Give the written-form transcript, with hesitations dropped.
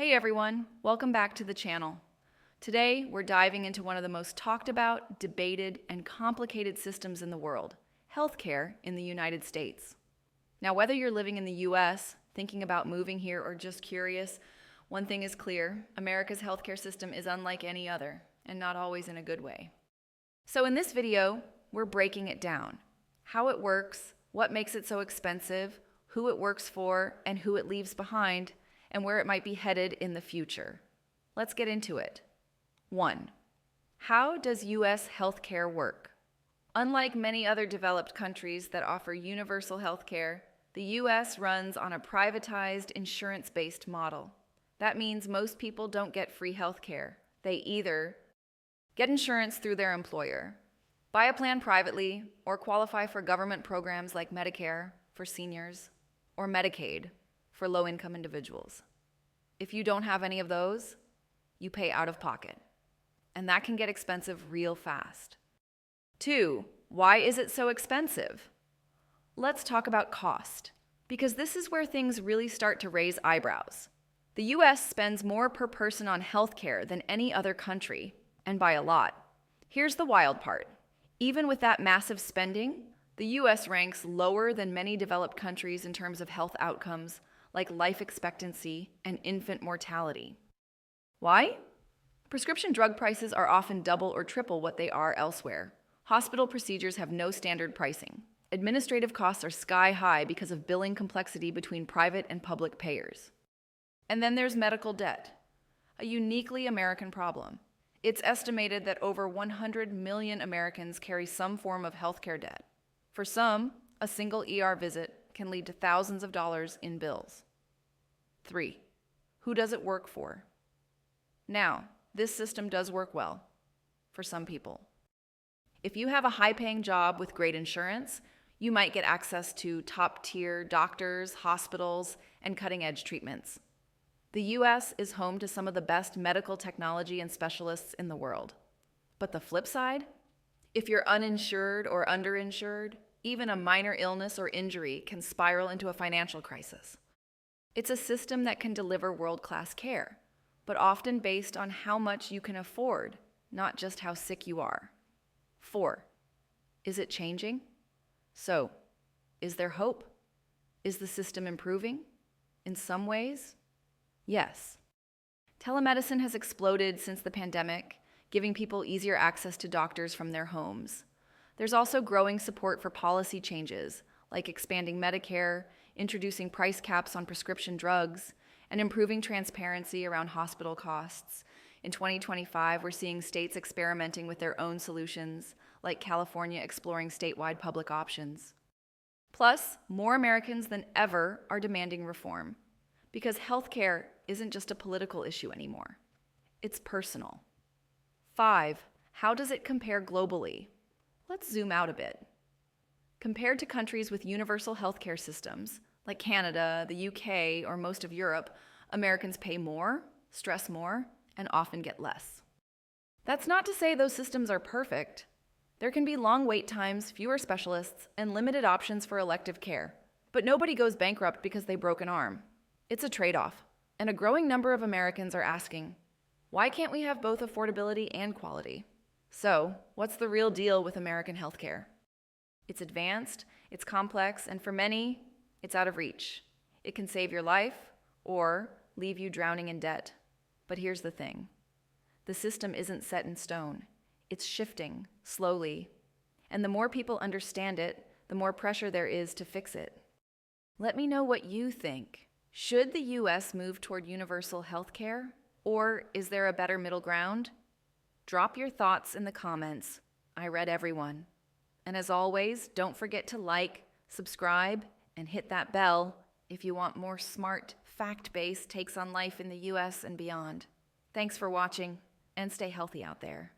Hey everyone, welcome back to the channel. Today, we're diving into one of the most talked about, debated, and complicated systems in the world, healthcare in the United States. Now, whether you're living in the US, thinking about moving here, or just curious, one thing is clear: America's healthcare system is unlike any other, and not always in a good way. So in this video, we're breaking it down. How it works, what makes it so expensive, who it works for, and who it leaves behind, and where it might be headed in the future. Let's get into it. 1. How does US healthcare work? Unlike many other developed countries that offer universal healthcare, the US runs on a privatized, insurance-based model. That means most people don't get free healthcare. They either get insurance through their employer, buy a plan privately, or qualify for government programs like Medicare for seniors, or Medicaid for low-income individuals. If you don't have any of those, you pay out of pocket. And that can get expensive real fast. 2, why is it so expensive? Let's talk about cost, because this is where things really start to raise eyebrows. The US spends more per person on healthcare than any other country, and by a lot. Here's the wild part. Even with that massive spending, the US ranks lower than many developed countries in terms of health outcomes, like life expectancy and infant mortality. Why? Prescription drug prices are often double or triple what they are elsewhere. Hospital procedures have no standard pricing. Administrative costs are sky high because of billing complexity between private and public payers. And then there's medical debt, a uniquely American problem. It's estimated that over 100 million Americans carry some form of healthcare debt. For some, a single ER visit can lead to thousands of dollars in bills. 3, who does it work for? Now, this system does work well for some people. If you have a high-paying job with great insurance, you might get access to top-tier doctors, hospitals, and cutting-edge treatments. The US is home to some of the best medical technology and specialists in the world. But the flip side? If you're uninsured or underinsured, even a minor illness or injury can spiral into a financial crisis. It's a system that can deliver world-class care, but often based on how much you can afford, not just how sick you are. 4, is it changing? So, is there hope? Is the system improving? In some ways, yes. Telemedicine has exploded since the pandemic, giving people easier access to doctors from their homes. There's also growing support for policy changes, like expanding Medicare, introducing price caps on prescription drugs, and improving transparency around hospital costs. In 2025, we're seeing states experimenting with their own solutions, like California exploring statewide public options. Plus, more Americans than ever are demanding reform, because healthcare isn't just a political issue anymore. It's personal. 5, how does it compare globally? Let's zoom out a bit. Compared to countries with universal healthcare systems, like Canada, the UK, or most of Europe, Americans pay more, stress more, and often get less. That's not to say those systems are perfect. There can be long wait times, fewer specialists, and limited options for elective care. But nobody goes bankrupt because they broke an arm. It's a trade-off, and a growing number of Americans are asking, why can't we have both affordability and quality? So, what's the real deal with American healthcare? It's advanced, it's complex, and for many, it's out of reach. It can save your life or leave you drowning in debt. But here's the thing. The system isn't set in stone. It's shifting, slowly. And the more people understand it, the more pressure there is to fix it. Let me know what you think. Should the US move toward universal healthcare? Or is there a better middle ground? Drop your thoughts in the comments. I read everyone. And as always, don't forget to like, subscribe, and hit that bell if you want more smart, fact-based takes on life in the US and beyond. Thanks for watching, and stay healthy out there.